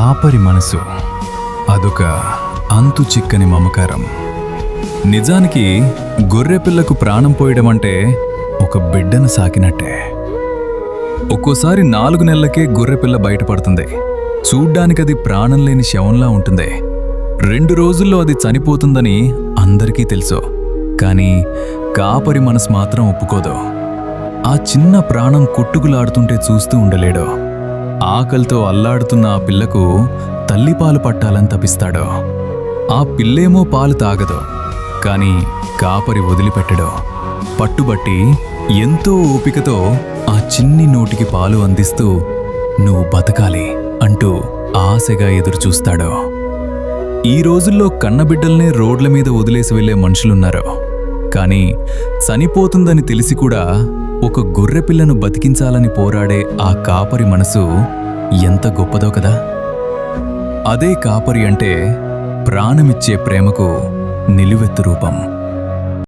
కాపరి మనసు అదొక అంతు చిక్కని మమకారం. నిజానికి గొర్రెపిల్లకు ప్రాణం పోయడం అంటే ఒక బిడ్డను సాకినట్టే. ఒక్కోసారి 4 నెలలకే గొర్రెపిల్ల బయటపడుతుంది. చూడ్డానికది ప్రాణం లేని శవంలా ఉంటుంది. 2 రోజుల్లో అది చనిపోతుందని అందరికీ తెలుసు. కానీ కాపరి మనసు మాత్రం ఒప్పుకోదు. ఆ చిన్న ప్రాణం కొట్టుకులాడుతుంటే చూస్తూ ఉండలేడు. ఆకలితో అల్లాడుతున్న ఆ పిల్లకు తల్లిపాలు పట్టాలని తపిస్తాడు. ఆ పిల్లేమో పాలు తాగదు. కానీ కాపరి వదిలిపెట్టడు. పట్టుబట్టి ఎంతో ఓపికతో ఆ చిన్ని నోటికి పాలు అందిస్తూ నువ్వు బతకాలి అంటూ ఆశగా ఎదురుచూస్తాడు. ఈ రోజుల్లో కన్నబిడ్డల్నే రోడ్ల మీద వదిలేసి వెళ్లే మనుషులున్నారు. కానీ చనిపోతుందని తెలిసి కూడా ఒక గొర్రెపిల్లను బతికించాలని పోరాడే ఆ కాపరి మనసు ఎంత గొప్పదో కదా. అదే కాపరి అంటే ప్రాణమిచ్చే ప్రేమకు నిలువెత్తు రూపం.